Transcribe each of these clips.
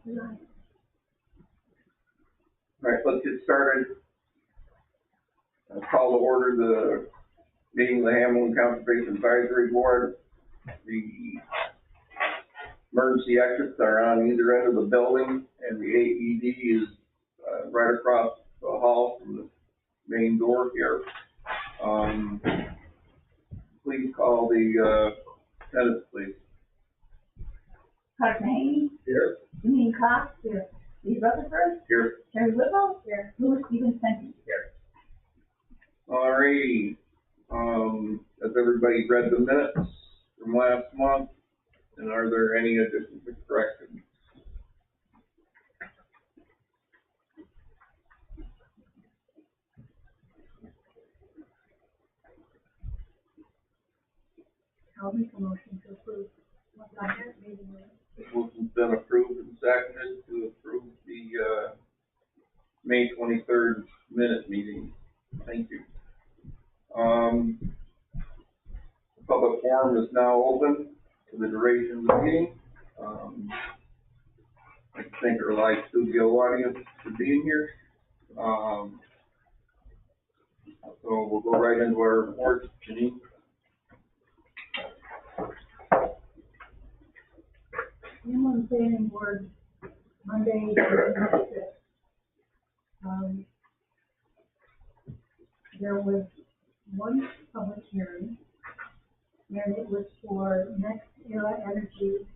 All right, let's get started. I'll call to order the meeting of the Hamilton Conservation Advisory Board. The emergency exits are on either end of the building, and the AED is right across the hall from the main door here. Please call the tenants, please. Clark Mahoney. Here. Janine Cox. Here. Steve Rutherford. Here. Terry Whipple. Here. Louis Stevenson. Here. All righty. Has everybody read the minutes from last month? And are there any additions or corrections? I'll make a motion to approve. The motion's been approved and seconded to approve the May 23rd minute meeting. Thank you. The public forum is now open for the duration of the meeting. I thank our live studio audience for being here. So we'll go right into our reports. Janine? Hamilton Planning Board, Monday, November 5th. There was one public hearing, and it was for Next Era Energy,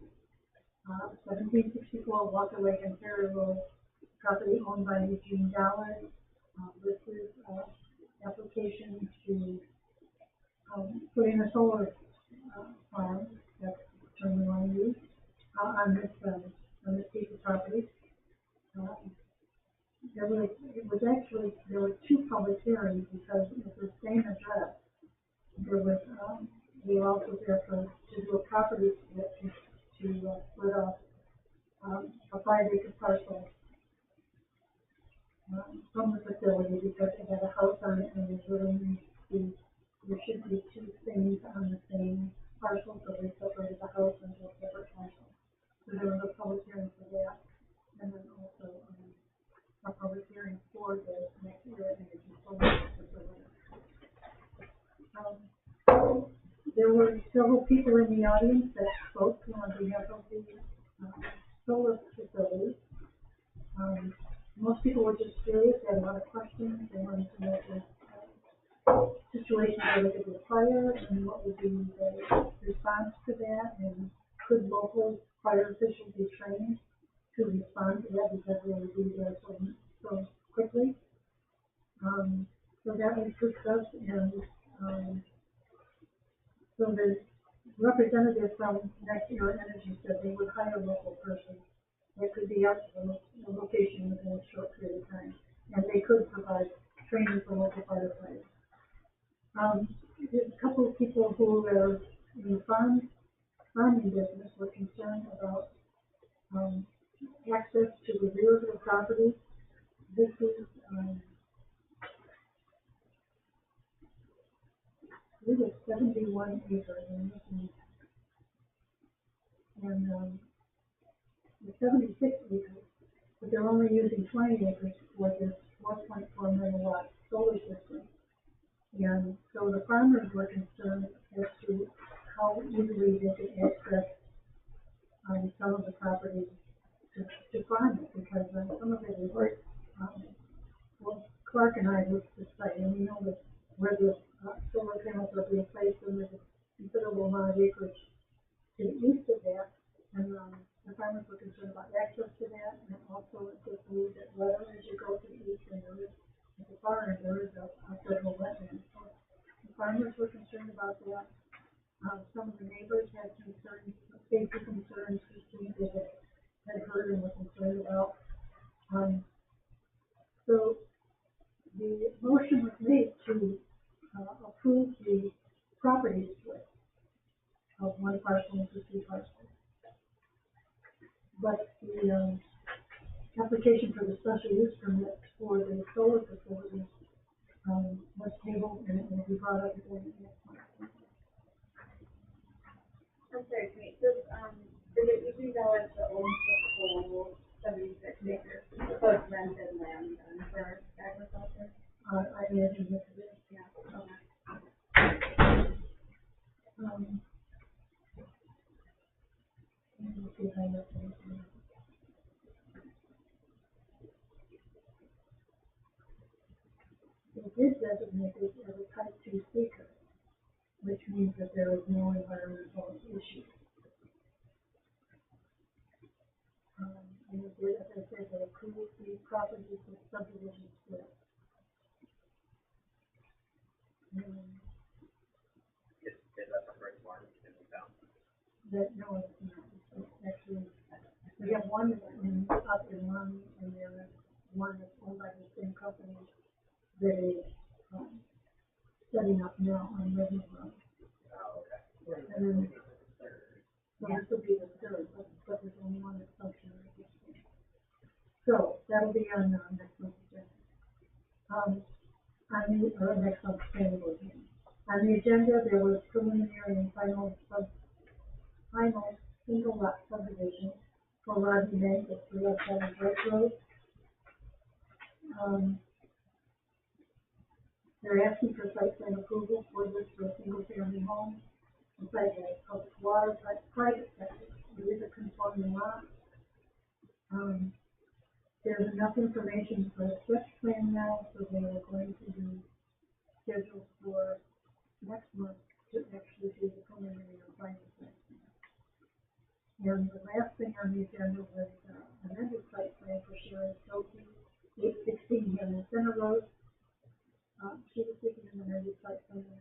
1764 Walker Lake, Ontario Road, property owned by Eugene Dollar. This is an application to put in a solar farm, that's the term we want to use, on this piece of property. There were two public hearings because it was the same address. They were also there to do a property split to split off a 5-acre parcel from the facility because it had a house on it, and there should be two things on the same parcel, so they separated the house into a separate parcel. So there was a public hearing for that, and then also a public hearing for the Next Era Energy solar facility. There were several people in the audience that spoke on behalf of the solar facility. Most people were just curious, they had a lot of questions. They wanted to know the situation where they could be fire and what would be the response to that, and could local fire officials be trained to respond to that because they would be there so quickly. So that was discussed, and so the representative from Next Era Energy said they would hire a local person that could be out to the location within a short period of time, and they could provide training for local firefighters. There's a couple of people who are in the farming business were concerned about access to the rear of the property. This is I believe it's 71 acres, and the 76 acres, but they're only using 20 acres for this 4.4 megawatt solar system. And so the farmers were concerned as to how easily they could access some of the property to farm it, because some of it is well, Clark and I looked at the site, and we know that where the solar panels are being placed, and there's a considerable amount of acreage to the east of that, and the farmers were concerned about access to that, and also it's just a little bit wetter as you go to the east, and there is, at the far end, there is a federal wetland. So the farmers were concerned about that. Some of the neighbors had concerns, safety concerns, that they had heard and were concerned about. So the motion was made to approve the property split of one parcel into two parcels. But the application for the special use permit for the solar facility was tabled, and it will be brought up again next month. I'm sorry, wait, so, is it Eugene Dollar that owns the whole Let's see if I have anything. They did designate this as a type 2 seeker, which means that there is no environmental issue. And it did, as I said, they approved the properties with subdivision split. Is that the first one in the town? That, no, it's not. It's actually, we have one up in one, and then one that's owned by the same company that is, setting up now on Redmond Road. Oh, okay. And then, so this will be the third, but there's only one that's functioning at this point. So, that'll be on, next month's agenda. Next month's planning board meeting. On the agenda, there was preliminary and final single lot subdivision for Rodney Bank at 307 Bright Road. They're asking for site plan approval for this for a single family home. The site has public water, private septic. It is a conforming lot. There's enough information for a sketch plan now, so they are going to be scheduled for next month to actually do the preliminary and final site plan. And the last thing on the agenda was amended site plan for Sharon Stokey, 816 Hammond Center Road. She was seeking an amended site plan.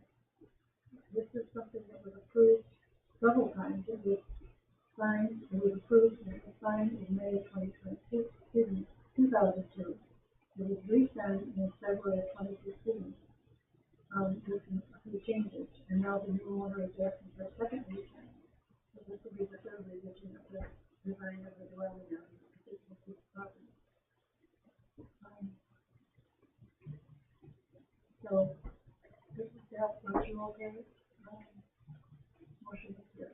This is something that was approved several times. It was signed, it was approved, and it was signed in May of 2002. It was re-signed in February of 2015. With a few changes, and now the new owner is asking for a second revision. So this will be the third revision of the design of the dwelling on this particular piece of property. So, this is that, motion okay? Motion is good.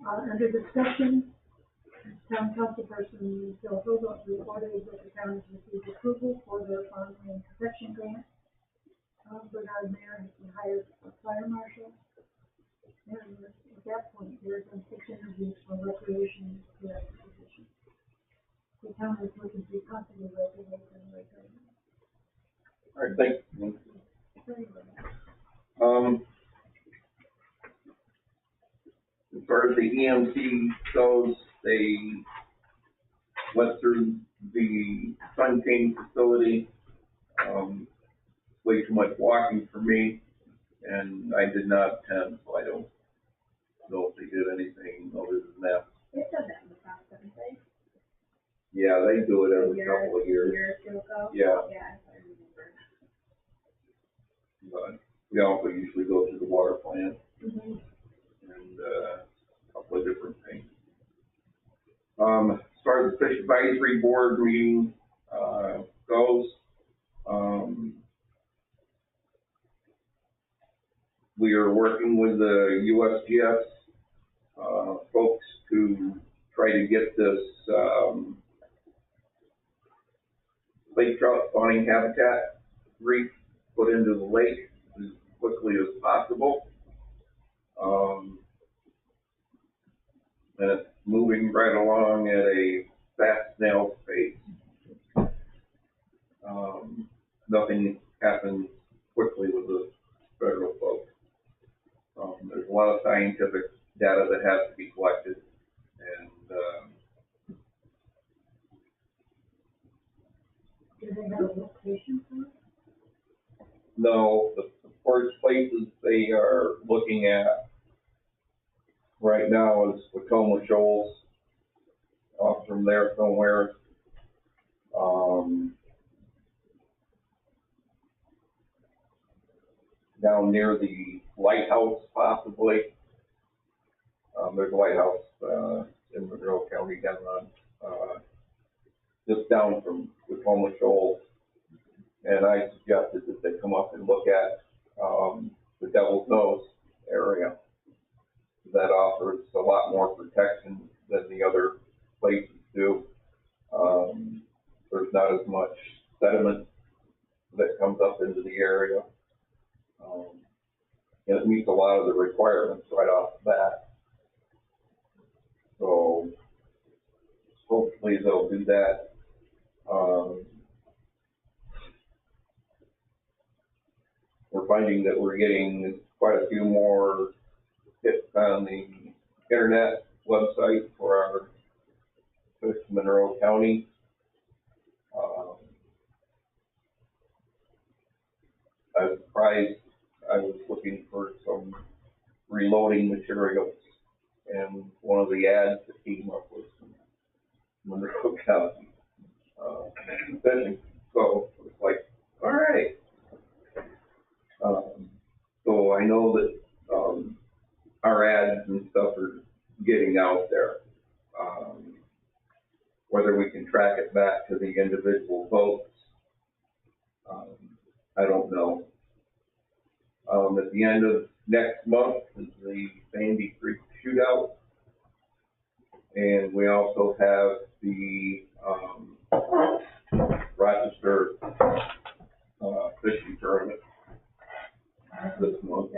Under discussion, town councilperson Bill Hogan reported that the town has received approval for their farmland protection grant. Bernard Mayer has been hired as fire marshal. And at that point, there have been 6 interviews for recreation director position. The town is looking to constantly regulate and regulate. All right, thank you. As far as the EMC goes, they went through the Sun King facility. Way too much walking for me, and I did not attend, so I don't know if they did anything other than that. It does that in the past, doesn't it? Yeah, they do it every couple of years. A year or two ago? Yeah. Yeah, I remember. But we also usually go to the water plant Mm-hmm. and a couple of different things. As far as the fish advisory board meeting goes, we are working with the USGS folks to try to get this lake trout spawning habitat reef put into the lake as quickly as possible. And it's moving right along at a fast snail's pace. Nothing happens quickly with the federal folks. There's a lot of scientific data that has to be collected, and Do they have a location for it? no, the first places they are looking at right now is Watoma Shoals, off from there somewhere. Down near the lighthouse, possibly. There's a lighthouse in Monroe County down on just down from Watoma Shoals, and I suggested that they come up and look at the Devil's Nose area. That offers a lot more protection than the other places do. There's not as much sediment that comes up into the area. And it meets a lot of the requirements right off the bat. So hopefully they'll do that. We're finding that we're getting quite a few more hits on the internet website for our Coast Monroe County. I was surprised. I was looking for some reloading materials, and one of the ads that came up was Monroe County fishing. So it's like, all right. So I know that our ads and stuff are getting out there. Whether we can track it back to the individual boats, I don't know. At the end of next month is the Sandy Creek Shootout, and we also have the Rochester fishing tournament this month.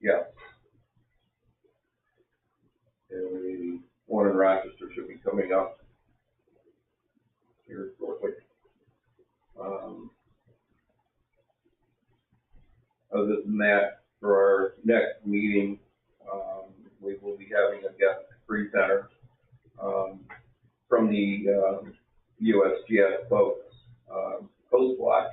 Yeah. And the one in Rochester should be coming up here shortly. Other than that, for our next meeting, we will be having a guest presenter from the USGS folks, Coast Watch.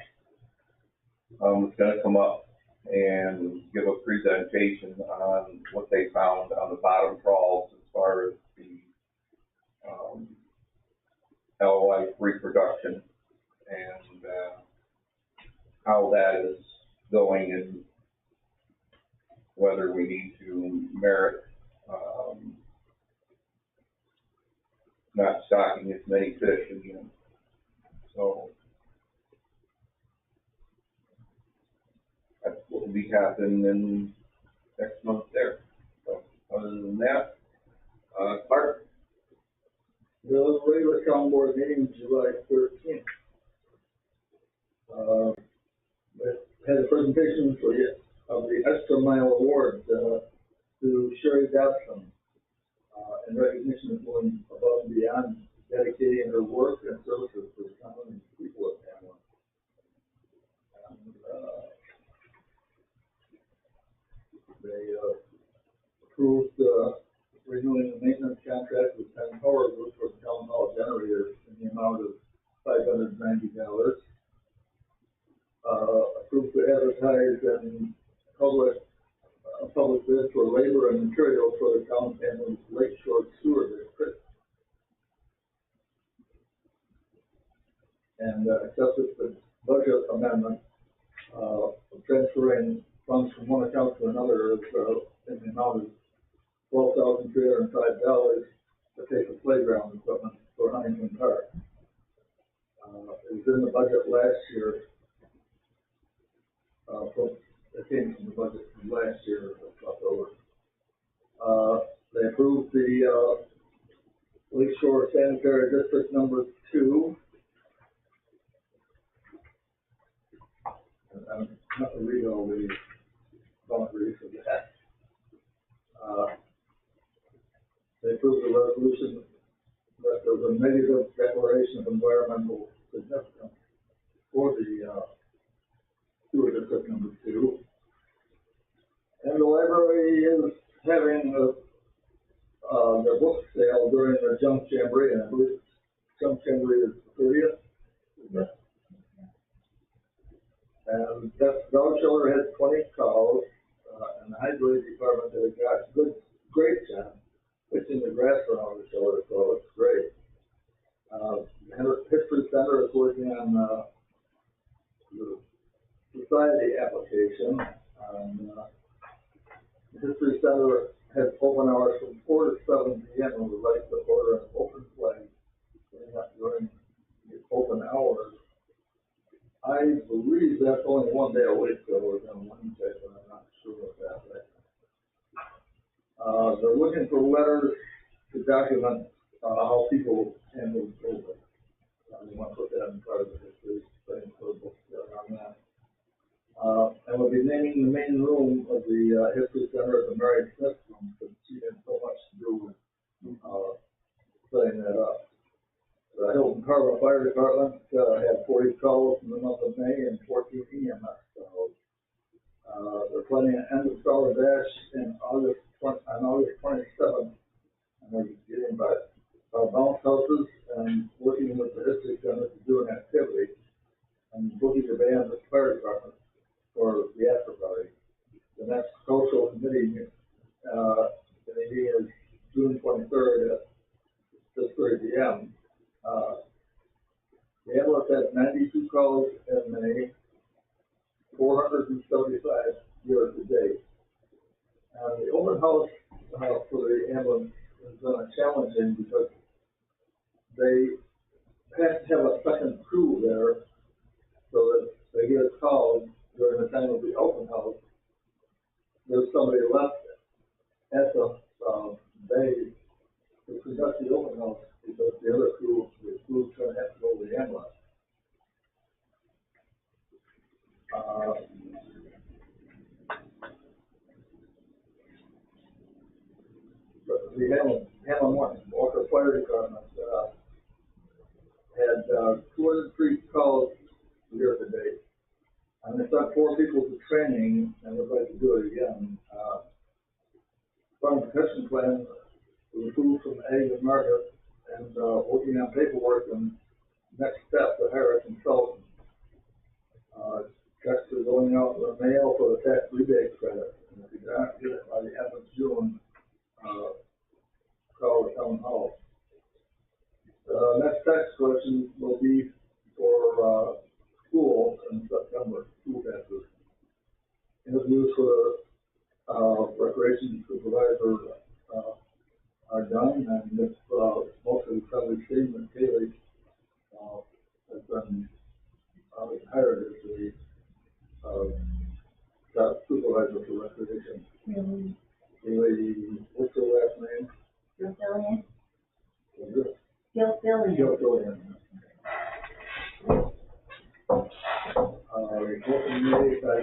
Is going to come up and give a presentation on what they found on the bottom trawls as far as the alewife reproduction and how that is going and whether we need to merit not stocking as many fish again. So that's what will be happening in next month there. So other than that, Clark? The regular town board meeting, July 13th. Had a presentation for you of the Extra Mile Award to Sherry Dobson in recognition of going above and beyond, dedicating her work and services to the town and people of Hamlin. They approved renewing the maintenance contract with Penn Power Group for the town hall generators in the amount of $590. Approved to advertise and publish a public bid for labor and materials for the town and Lake Shore Sewer District. And accepted the budget amendment of transferring funds from one account to another in the amount of $12,305 to pay for playground equipment for Huntington Park. It was in the budget last year. It came from the budget from last year, October. They approved the Lake Shore Sanitary District number 2. And I'm not going to read all the boundaries of that. They approved the resolution that there was a negative declaration of environmental significance for the sewer district number 2. And the library is having their book sale during their junk jamboree, and I believe junk jamboree is the 30th. Yeah. And that dog shelter had 20 cows, and the hydraulic department did a great job fixing the grass around the shelter, so it looks great. The History Center is working on the society application. The History Center has open hours from 4 to 7 p.m. and would like to order an open flag during the open hours. I believe that's only one day a week, so we're going to Wednesday, but I'm not sure about that right now. They're looking for letters to document how people handle COVID. They want to put that in part of the history thing for the book on that. And we'll be naming the main room of the History Center as the Mary Smith Room, because she had so much to do with setting that up. Carver Fire Department, had 40 calls in the month of May and 14 EMS calls. They're planning an end of solar dash in on August 27th. And they're getting by bounce houses and working with the history center to do an activity and booking the band at the fire department for the after party. The next social committee, the meeting is June 23rd at 6:30 p.m. The ambulance had 92 calls in May, 475 year to date. The open house for the ambulance has been challenging because they have to have a second crew there so that they get a call during the time of the open house. There's somebody left at the bay to conduct the open house because the other crew, the crew's going to have to go to the ambulance. But the Hamlin One, Walker Fire Department, had 203 calls year to date. And they sent 4 people to training and would like to do it again. Farm protection plan was approved from Ag and Market and working on paperwork and next step to hire a consultant. Checks are going out in the mail for the tax rebate credit. And if you don't get it by the end of June, call the town hall. Next tax collection will be for school in September, school taxes. Interviews for the recreation supervisor are done, and if most of the county statement Haley has been hired as the top supervisor for recreation. Really, Haley, what's her last name? Gilfillian, Was it? Gilfillian. Gilfillian. Report from the mayor by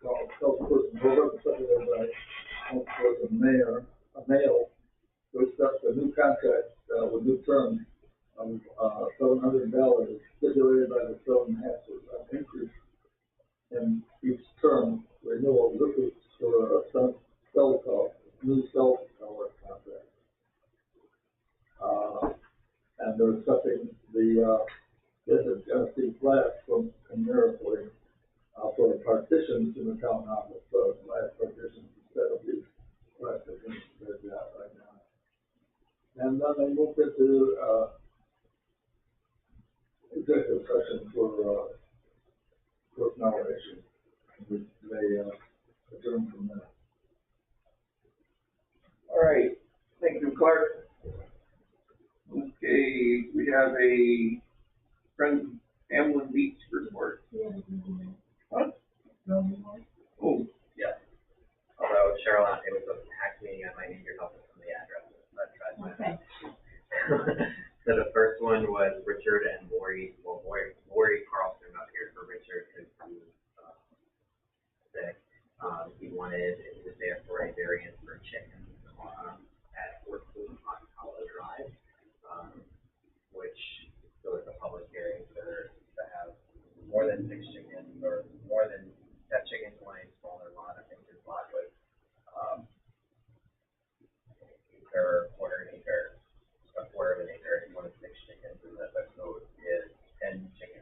councilperson Robert, seconded by councilperson Mayo, to accept a new contract with new terms of $700 stipulated by the 7.5% increase in each term renewal. This is for a new cell tower contract. And they're accepting the Genesee Glass from Ameripoli for the partitions in the town office, so glass partitions instead of these partitions that we have right now. And then they moved into executive session for personnel issues. They adjourned from there. All right, thank you, Clark. Okay, we have a Friends of Hamlin Beach report. Huh? Oh, Yeah. Although Cheryl and I was able to hack me, I might need your help with some of the addresses. But try to. Okay. So the first one was Richard and Lori. Well, Lori Carlson up here for Richard because he's sick. He was there for a variance for chickens at 14 on Hollow Drive, which so it's a public hearing to have more than 6 chickens or more than that chickens on a smaller lot. I think his lot was a quarter of an acre. He wanted 6 chickens, and the code is 10 chickens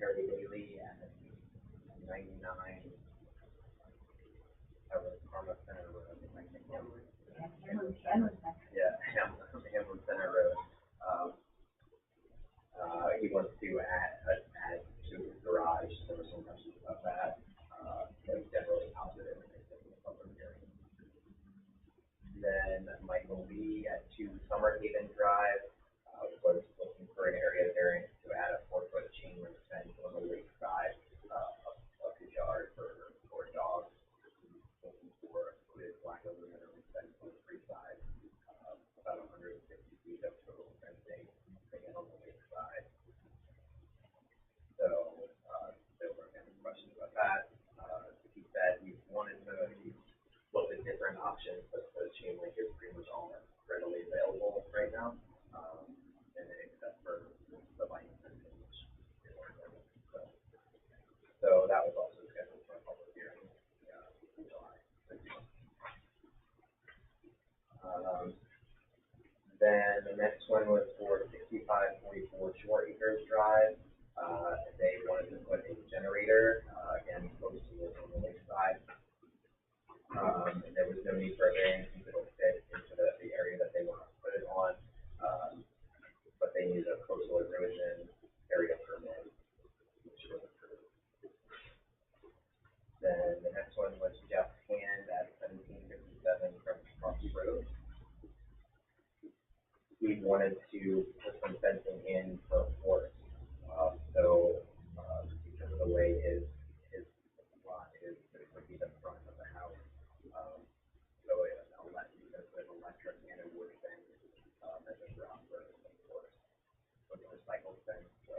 Terry Daly at 99, Karma Center Road, yeah, Hamlin Center Road. He wants to add to his garage. There were some questions about that. But generally positive and they said it was public hearing. Then Michael Lee at 2 Summer Haven Drive was looking for an area variance to add a 4-foot chain link fence on the lake side of his yard for dogs. Looking for a clear black aluminum fence on the free side, about 150 feet of total fencing, again on the lake side. So there weren't any questions about that. He said he looked at different options, but the chain link is pretty much all readily available right now, and except for the light fencing, which is organic. So that was also scheduled for a public hearing in July. Then the next one was for 6544 Short Acres Drive. They wanted to put a generator, again, close to on the lake side. And there was no need for a variance since it'll fit into the area that they want to put it on. But they needed a coastal erosion area permit, which was approved. Then the next one was Jeff Hand at 1757 from Cross Road. He wanted to put some fencing in for horse. Because of the way his lot is, it would be the front of the house. So because there's electric and a wood fence, as a ground for horse. With a recycled fence, so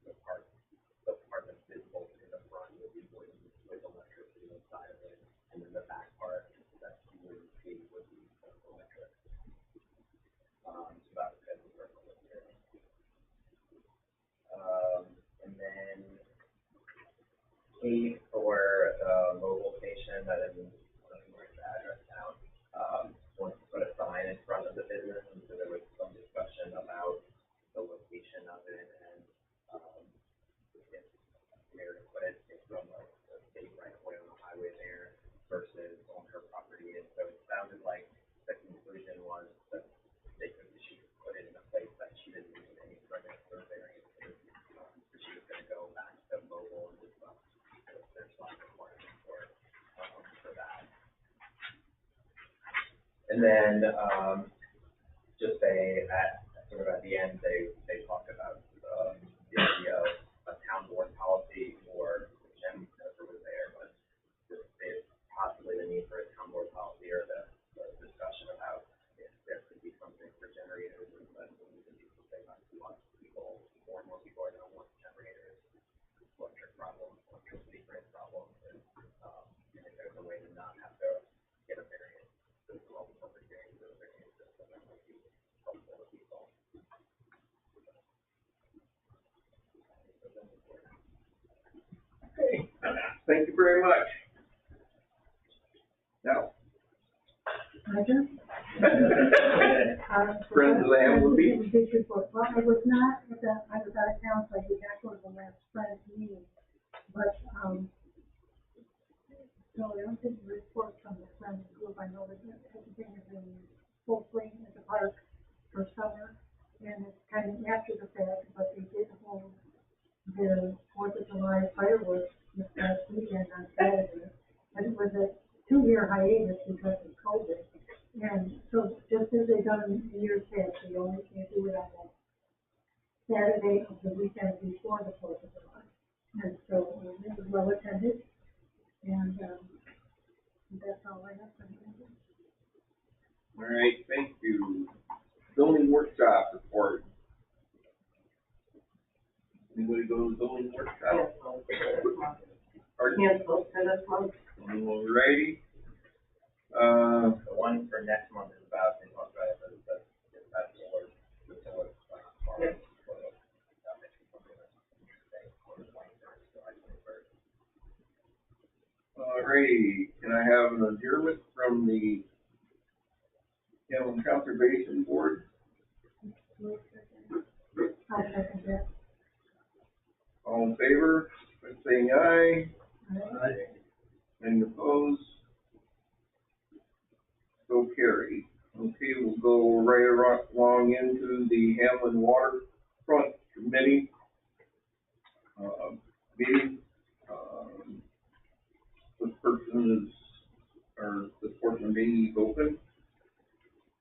the part that's visible in the front would be wooden with electricity inside of it, and then the back part that you wouldn't see would be electric. So that was scheduled for a public hearing. And then A for the mobile station that is, I don't know where the address down, wants to put a sign in front of the business, and so there was some discussion about the location of it and if where to put it, if from the state right away on the highway there versus on her property. And so it sounded like the conclusion was that she could put it in a place that she didn't need any permits or variances. So she was going to go back to mobile and just there's some requirement for that. And then just sort of at the end they talked about the idea of a town board policy, or Jim never was there, but possibly the need for a town board policy, or the discussion about if there could be something for generators, and that we need to do something about people, more and more people are going to want generators, electricity grid problems, and if there's a way to not have to get a variance, so all the public hearings or variance system, that might be helpful to people. Okay, thank you very much. Now. Roger? Friends of the Hamlin Beach. Well, I was not I was out of town, so I did not go to the last Friends meeting, but, so I don't think the report from the Friends group, I know that everything is in full swing at the park for summer, and it's kind of after the fact, but they did hold their 4th of July fireworks this past weekend on Saturday, and it was a 2-year hiatus because of COVID. And so just as they've done in years past, they only can't do it on that Saturday of the weekend before the 4th of July. And so it was well attended, and that's all I have for you. All right, thank you. Zoning workshop report. Anybody go to the zoning workshop? Cancel for this month. All righty. The one for next month is about, they talked about it, but it's about solar farm. So that makes it something that's interesting on the 21st, July 21st. All righty, can I have an adjournment from the Hamlin Conservation Board? I'll second that. favor, by saying aye. Aye. Any opposed? So carried. Okay, we'll go along into the Hamlin Waterfront Committee, meeting. This portion of the meeting is open.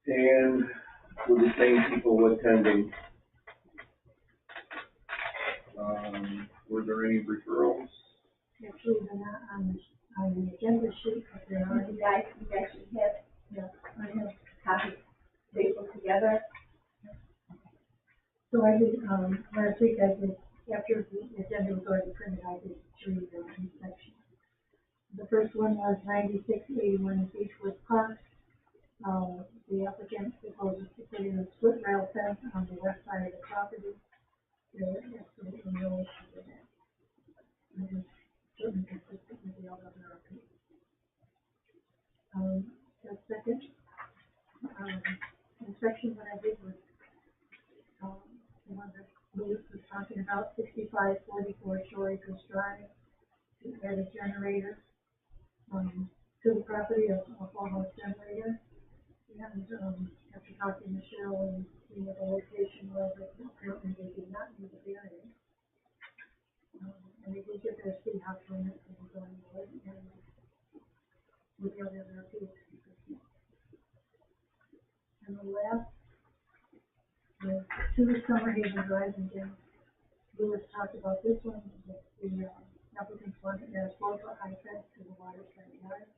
And with the same people attending. Were there any referrals? Actually, they're not on the agenda sheet, but they are. You guys should have, Yeah, I have. copies stapled together. So I did, last week I did, after the agenda was already printed, I did three sections. The first one was 9681 Beechwood Park. The applicant proposes to put in a split rail fence on the west side of the property. There is absolutely no issue with that. It is certainly consistent with the LWRP. The second, inspection that I did was, the one that Louis was talking about, 6544 Shore Acres Drive, to add a generator, to the property, a farmhouse generator. And, after talking to Cheryl and seeing what the location was, apparently they did not need a variance. And they did get their CHOP permit for the zoning board, and with the other appeals. And the last, was to the Summer Haven Drive, and Jim Lewis talked about this one, the applicants wanted to add a 4-foot high fence to the waterside yard.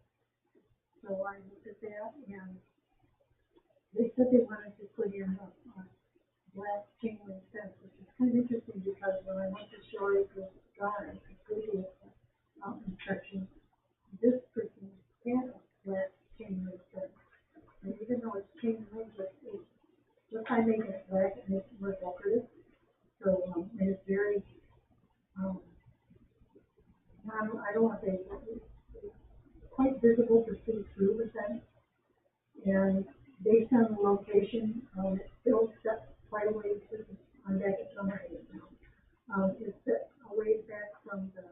So I looked at that, and they said they wanted to put in a black chain link fence, which is kind of interesting because when I went to Shore Acres Drive, the previous inspection, this person had a black chain link fence. And even though it's chain link, it's just by making it black, it makes it more decorative. So, and it's very, I don't want to say it's quite visible to see through the fence. And based on the location, it's still set quite a ways to, I'm back at Summer Haven now. It's set a ways back from the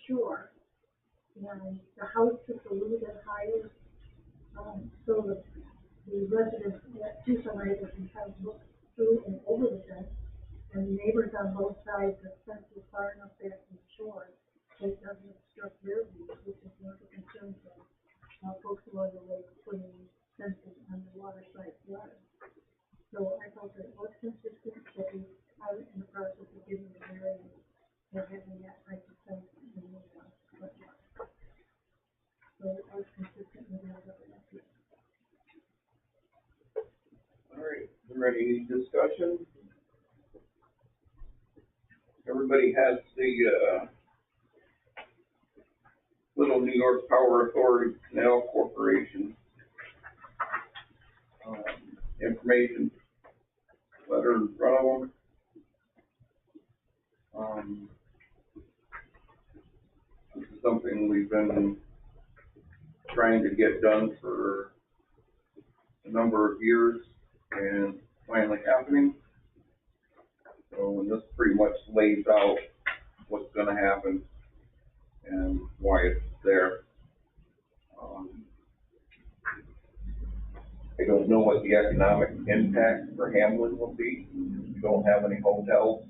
shore. And the house is a little bit higher, so the residents at two Summer Haven can kind of look through and over the fence. And the neighbors on both sides, the fence is far enough back from the shore, so it doesn't obstruct their view, which is one of the concerns of folks along the lake putting fences on the waterside yard. So I thought that it was consistent, that we are in the process of giving the variance and having that type of fence in the front yard. So it was consistent with the other appeal. All right, is there any discussion? Everybody has the, Little New York Power Authority Canal Corporation, information letter in front of them. This is something we've been trying to get done for a number of years, and finally happening. So, and this pretty much lays out what's gonna happen and why it's there. I don't know what the economic impact for Hamlin will be. We don't have any hotels.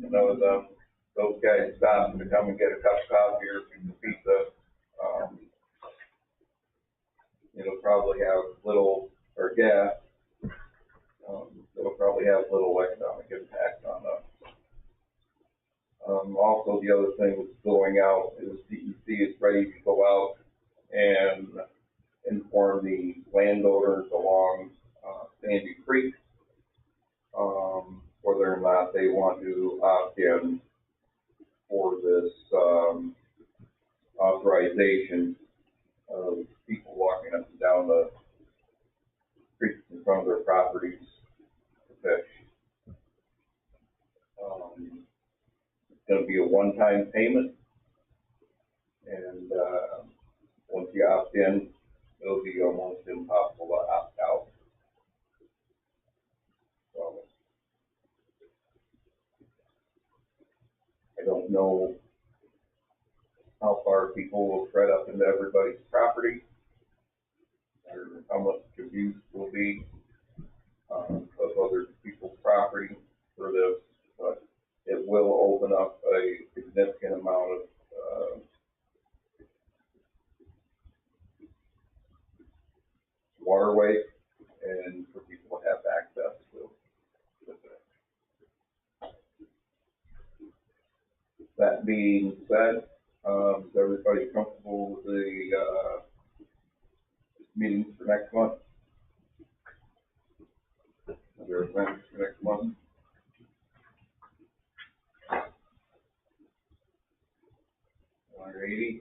You know, those guys stopping to come and get a cup of coffee or a piece of pizza. It'll probably have little, or gas. It'll probably have little economic impact on us. Also, the other thing that's going out is DEC is ready to go out and inform the landowners along Sandy Creek whether or not they want to opt in for this authorization of people walking up and down the creeks in front of their properties to fish. It's going to be a one-time payment, and once you opt in, it'll be almost impossible to opt out. So, don't know how far people will spread up into everybody's property, or how much abuse will be, of other people's property for this, but it will open up a significant amount of, waterway, and for people to have access to. That being said, is everybody comfortable with the, meetings for next month? Is there a plan for next month? Alrighty.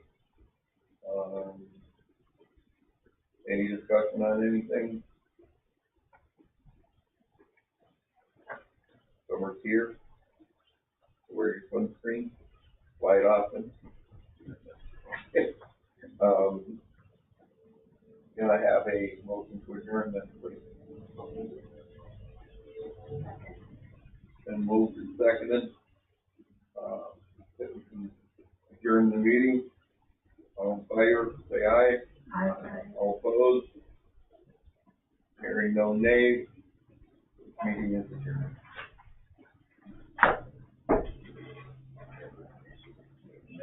Any discussion on anything? Summer's here. Wear your sunscreen. Fly it often. Can I have a motion to adjourn then, please? And moved and seconded. That we can adjourn the meeting. All in favor, say aye. Aye. All opposed? Hearing no nays, meeting is adjourned.